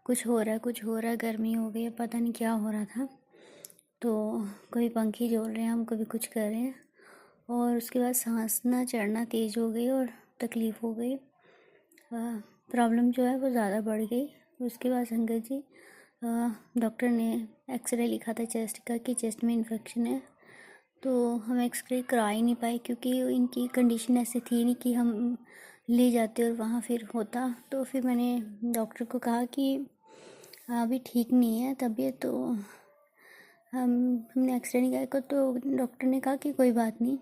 कुछ हो रहा है, गर्मी हो गई, पता नहीं क्या हो रहा था। तो कभी पंखे झोल रहे हैं हम, कभी कुछ कर रहे हैं, और उसके बाद सांस ना चढ़ना तेज़ हो गई और तकलीफ़ हो गई, प्रॉब्लम जो है वो ज़्यादा बढ़ गई। उसके बाद संगत जी डॉक्टर ने एक्सरे लिखा था चेस्ट का कि चेस्ट में इन्फेक्शन है, तो हम एक्सरे करा ही नहीं पाए, क्योंकि इनकी कंडीशन ऐसी थी नहीं कि हम ले जाते और वहाँ फिर होता। तो फिर मैंने डॉक्टर को कहा कि अभी ठीक नहीं है तबीयत, तो हमने एक्सरे नहीं करा, तो डॉक्टर ने कहा कि कोई बात नहीं।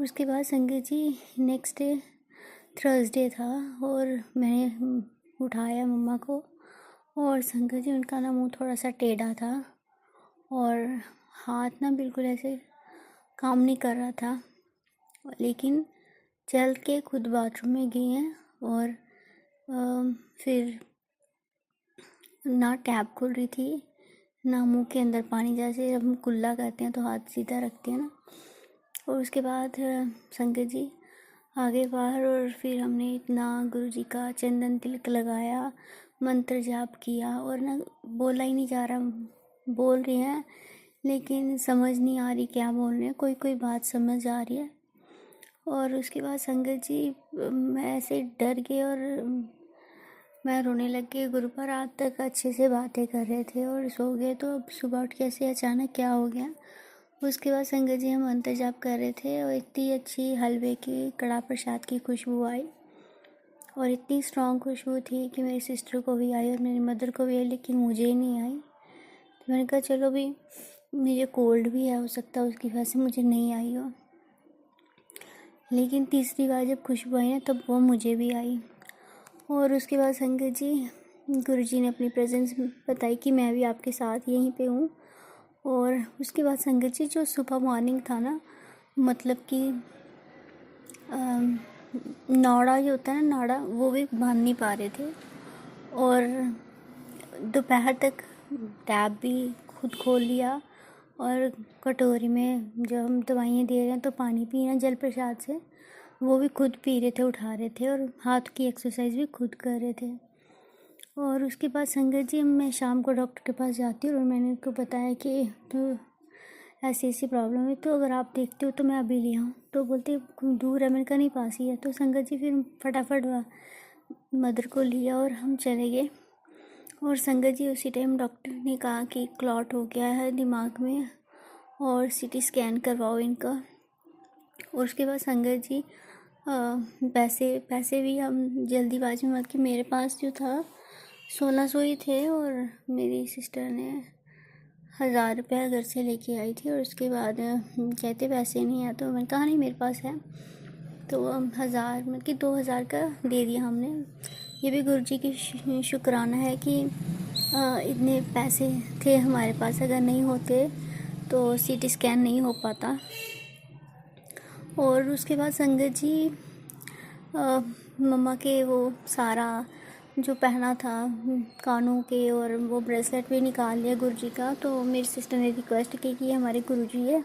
उसके बाद संगत जी नेक्स्ट डे थर्सडे था और मैंने उठाया मम्मा को, और संगत जी उनका ना मुँह थोड़ा सा टेढ़ा था और हाथ ना बिल्कुल ऐसे काम नहीं कर रहा था, लेकिन चल के खुद बाथरूम में गई हैं और फिर ना टैप खुल रही थी, ना मुंह के अंदर पानी, जैसे हम कुल्ला करते हैं तो हाथ सीधा रखते हैं ना। और उसके बाद संगत जी आगे बाहर, और फिर हमने इतना गुरुजी का चंदन तिलक लगाया, मंत्र जाप किया, और ना बोला ही नहीं जा रहा, बोल रहे हैं लेकिन समझ नहीं आ रही क्या बोल रहे हैं, कोई कोई बात समझ आ रही है। और उसके बाद संगत जी मैं ऐसे डर गई और मैं रोने लग गई। गुरुपा रात तक अच्छे से बातें कर रहे थे और सो गए, तो अब सुबह उठ के ऐसे अचानक क्या हो गया। उसके बाद संगत जी हम मंत्र जाप कर रहे थे और इतनी अच्छी हलवे की कड़ा प्रसाद की खुशबू आई, और इतनी स्ट्रॉन्ग खुशबू थी कि मेरी सिस्टर को भी आई और मेरी मदर को भी आई, लेकिन मुझे ही नहीं आई। तो मैंने कहा चलो भी, मुझे कोल्ड भी है, हो सकता है उसकी वजह से मुझे नहीं आई हो। लेकिन तीसरी बार जब खुशबू आई ना, तब वो मुझे भी आई। और उसके बाद संगत जी गुरुजी ने अपनी प्रेजेंस बताई कि मैं भी आपके साथ यहीं पे हूँ। और उसके बाद संगत जी जो सुबह मॉर्निंग था ना, मतलब कि नाड़ा जो होता है ना, नाड़ा, वो भी बांध नहीं पा रहे थे। और दोपहर तक टैब भी खुद खोल लिया, और कटोरी में जब हम दवाइयाँ दे रहे हैं तो पानी पी रहे हैं जल प्रसाद से, वो भी खुद पी रहे थे, उठा रहे थे, और हाथ की एक्सरसाइज भी खुद कर रहे थे। और उसके बाद संगत जी मैं शाम को डॉक्टर के पास जाती हूँ और मैंने उनको बताया कि तो ऐसी ऐसी प्रॉब्लम है, तो अगर आप देखते हो तो मैं अभी ले आऊँ। तो बोलते दूर है, मैंने कहा नहीं पास ही है। तो संगत जी फिर फटाफट मदर को लिया और हम चले गए। और संगत जी उसी टाइम डॉक्टर ने कहा कि क्लॉट हो गया है दिमाग में और सीटी स्कैन करवाओ इनका। और उसके बाद संगत जी पैसे भी हम जल्दीबाजी में, कि मेरे पास जो था 1600 ही थे, और मेरी सिस्टर ने 1000 रुपया घर से लेके आई थी। और उसके बाद कहते पैसे नहीं है, तो मैंने कहा नहीं मेरे पास है। तो 1000 मतलब कि 2000 का दे दिया हमने। ये भी गुरुजी की शुक्राना है कि इतने पैसे थे हमारे पास, अगर नहीं होते तो सीटी स्कैन नहीं हो पाता। और उसके बाद संगत जी मम्मा के वो सारा जो पहना था कानों के, और वो ब्रेसलेट भी निकाल लिया गुरुजी का। तो मेरी सिस्टर ने रिक्वेस्ट की कि ये हमारे गुरुजी है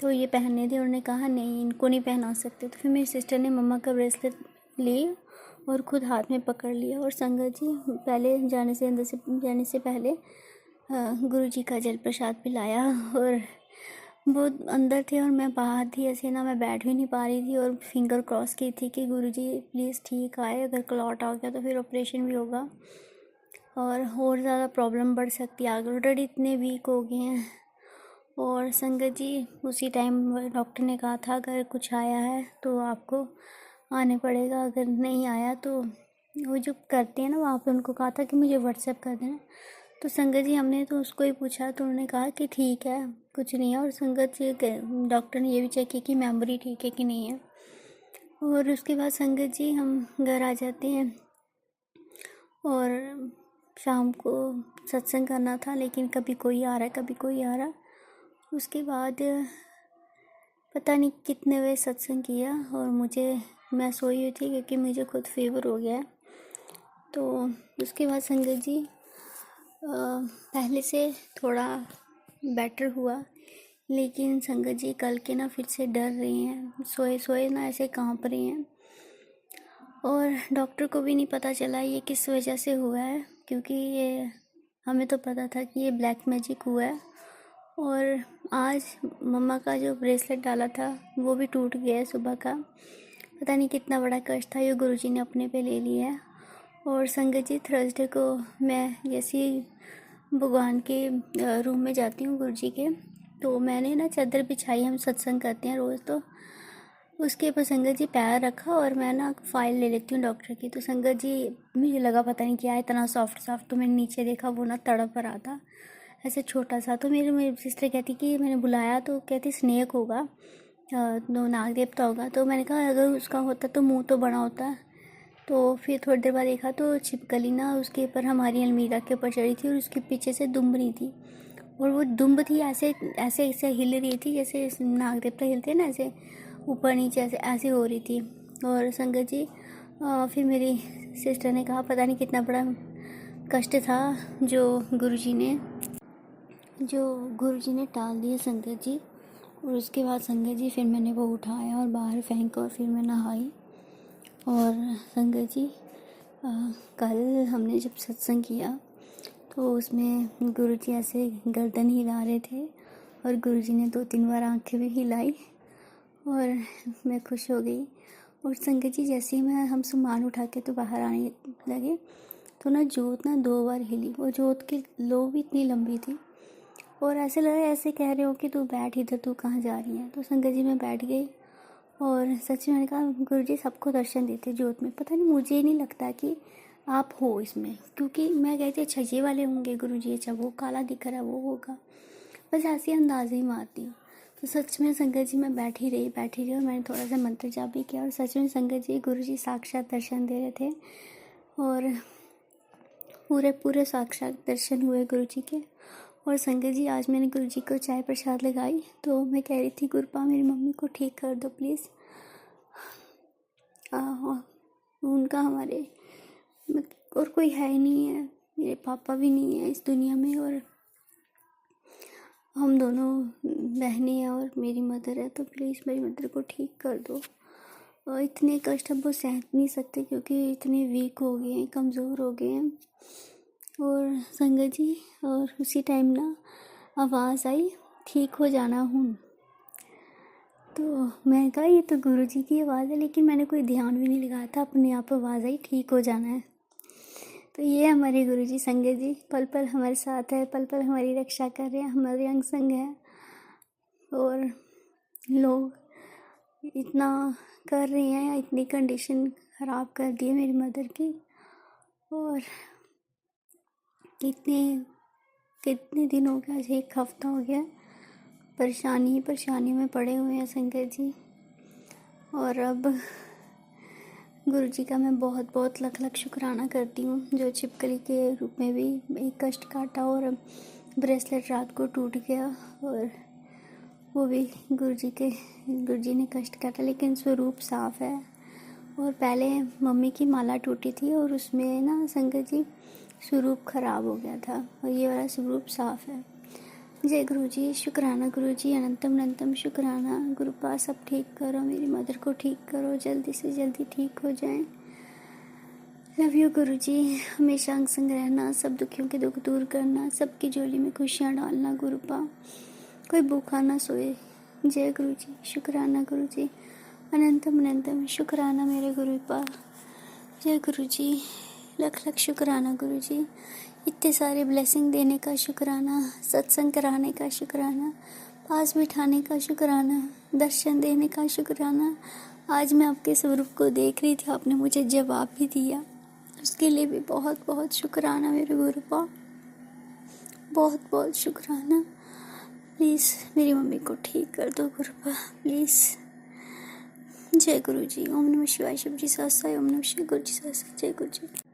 तो ये पहनने थे। उन्होंने कहा नहीं इनको नहीं पहना सकते। तो फिर मेरी सिस्टर ने मम्मा का ब्रेसलेट लिए और ख़ुद हाथ में पकड़ लिया। और संगत जी पहले जाने से पहले गुरुजी का जल प्रसाद पिलाया। और वो अंदर थे और मैं बाहर थी, ऐसे ना मैं बैठ भी नहीं पा रही थी, और फिंगर क्रॉस की थी कि गुरुजी प्लीज़ ठीक आए, अगर क्लॉट आ गया तो फिर ऑपरेशन भी होगा और ज़्यादा प्रॉब्लम बढ़ सकती है, आगे ऑलरेडी इतने वीक हो गए हैं। और संगत जी उसी टाइम डॉक्टर ने कहा था अगर कुछ आया है तो आपको आने पड़ेगा, अगर नहीं आया तो वो जो करते हैं ना वहाँ पे, उनको कहा था कि मुझे व्हाट्सएप कर देना। तो संगत जी हमने तो उसको ही पूछा तो उन्होंने कहा कि ठीक है कुछ नहीं है। और संगत जी डॉक्टर ने ये भी चेक किया कि मेमोरी ठीक है कि नहीं है। और उसके बाद संगत जी हम घर आ जाते हैं और शाम को सत्संग करना था, लेकिन कभी कोई आ रहा है कभी कोई आ रहा। उसके बाद पता नहीं कितने बजे सत्संग किया और मैं सोई हुई थी क्योंकि मुझे खुद फीवर हो गया है। तो उसके बाद संगत जी पहले से थोड़ा बेटर हुआ, लेकिन संगत जी कल के ना फिर से डर रही हैं, सोए सोए ना ऐसे कांप रही हैं। और डॉक्टर को भी नहीं पता चला ये किस वजह से हुआ है, क्योंकि ये हमें तो पता था कि ये ब्लैक मैजिक हुआ है। और आज मम्मा का जो ब्रेसलेट डाला था वो भी टूट गया है सुबह का। पता नहीं कितना बड़ा कष्ट था, ये गुरुजी ने अपने पे ले लिया है। और संगत जी थर्सडे को मैं जैसे ही भगवान के रूम में जाती हूँ गुरुजी के, तो मैंने ना चादर बिछाई, हम सत्संग करते हैं रोज़, तो उसके ऊपर संगत जी पैर रखा और मैं ना फ़ाइल ले लेती हूँ डॉक्टर की। तो संगत जी मुझे लगा पता नहीं क्या है इतना सॉफ्ट, तो मैंने नीचे देखा वो ना तड़प रहा था ऐसे छोटा सा। तो मेरी सिस्टर कहती कि मैंने बुलाया तो कहती स्नेक होगा, तो नाग देवता होगा। तो मैंने कहा अगर उसका होता तो मुंह तो बड़ा होता। तो फिर थोड़ी देर बाद देखा तो छिपकली ना उसके ऊपर हमारी अलमीरा के ऊपर चढ़ी थी और उसके पीछे से दुम्ब रही थी। और वो दुम्ब थी ऐसे ऐसे ऐसे हिल रही थी जैसे नाग देवता हिलते हैं ना, ऐसे ऊपर नीचे ऐसे हो रही थी। और संगत जी फिर मेरी सिस्टर ने कहा पता नहीं कितना बड़ा कष्ट था जो गुरुजी ने जो गुरुजी ने टाल दिए संगत जी। और उसके बाद संगत जी फिर मैंने वो उठाया और बाहर फेंका और फिर मैं नहाई। और संगत जी कल हमने जब सत्संग किया तो उसमें गुरुजी ऐसे गर्दन हिला रहे थे और गुरुजी ने 2-3 बार आंखें भी हिलाई और मैं खुश हो गई। और संगत जी जैसे ही हम सामान उठा के तो बाहर आने लगे तो ना जोत ना 2 बार हिली। वो जोत की लो भी इतनी लंबी थी और ऐसे लग रहा है ऐसे कह रहे हो कि तू बैठ इधर, तू कहाँ जा रही है। तो संगत जी मैं बैठ गई और सच में मैंने कहा गुरुजी सबको दर्शन देते जोत में। पता नहीं मुझे नहीं लगता कि आप हो इसमें, क्योंकि मैं कहती अच्छा ये वाले होंगे गुरुजी, अच्छा वो काला दिख रहा है वो होगा, बस ऐसे अंदाज़े ही मारती हूँ। तो सच में संगत जी मैं बैठी रही और मैंने थोड़ा सा मंत्र जाप भी किया और सच में संगत जी गुरुजी साक्षात दर्शन दे रहे थे और पूरे साक्षात दर्शन हुए गुरुजी के। और संगत जी आज मैंने गुरुजी को चाय प्रसाद लगाई तो मैं कह रही थी गुरुपा मेरी मम्मी को ठीक कर दो प्लीज़। उनका हमारे और कोई है ही नहीं है, मेरे पापा भी नहीं है इस दुनिया में और हम दोनों बहनें हैं और मेरी मदर है, तो प्लीज़ मेरी मदर को ठीक कर दो। और इतने कष्ट अब वो सह नहीं सकते क्योंकि इतने वीक हो गए हैं, कमज़ोर हो गए हैं। और संगत जी और उसी टाइम ना आवाज़ आई ठीक हो जाना हूँ। तो मैं कहा ये तो गुरुजी की आवाज़ है, लेकिन मैंने कोई ध्यान भी नहीं लगाया था, अपने आप आवाज़ आई ठीक हो जाना है। तो ये हमारे गुरुजी संगत जी पल पल हमारे साथ है, पल पल हमारी रक्षा कर रहे हैं, हमारे अंग संग हैं। और लोग इतना कर रहे हैं, इतनी कंडीशन ख़राब कर दी है मेरी मदर की और कितने दिन हो गया, आज 1 हफ्ता हो गया परेशानी में पड़े हुए हैं संगत जी। और अब गुरुजी का मैं बहुत बहुत लख शुक्राना करती हूँ जो छिपकली के रूप में भी एक कष्ट काटा और ब्रेसलेट रात को टूट गया और वो भी गुरुजी ने कष्ट काटा, लेकिन स्वरूप साफ है। और पहले मम्मी की माला टूटी थी और उसमें ना संगत जी स्वरूप खराब हो गया था और ये वाला स्वरूप साफ है। जय गुरुजी, शुक्राना गुरुजी, अनंतम शुक्राना। गुरुपा सब ठीक करो, मेरी मदर को ठीक करो, जल्दी से जल्दी ठीक हो जाएं। लव यू गुरुजी, हमेशा अंग संग रहना, सब दुखियों के दुख दूर करना, सबकी झोली में खुशियाँ डालना गुरुपा, कोई भूखा ना सोए। जय गुरुजी, शुक्राना गुरुजी, अनंतम शुक्राना मेरे गुरुपा। जय गुरुजी, लख शुक्राना गुरुजी, इतने सारे ब्लेसिंग देने का शुक्राना, सत्संग कराने का शुक्राना, पास बिठाने का शुक्राना, दर्शन देने का शुक्राना। आज मैं आपके स्वरूप को देख रही थी, आपने मुझे जवाब भी दिया, उसके लिए भी बहुत बहुत शुक्राना मेरे गुरुपा, बहुत बहुत शुक्राना। प्लीज़ मेरी मम्मी को ठीक कर दो गुरुपा प्लीज़। जय गुरुजी, ओम नमः शिवाय, शिव जी सहस्राय, ओम नमः शिवाय, गुरु जी सहस्राय, जय गुरुजी।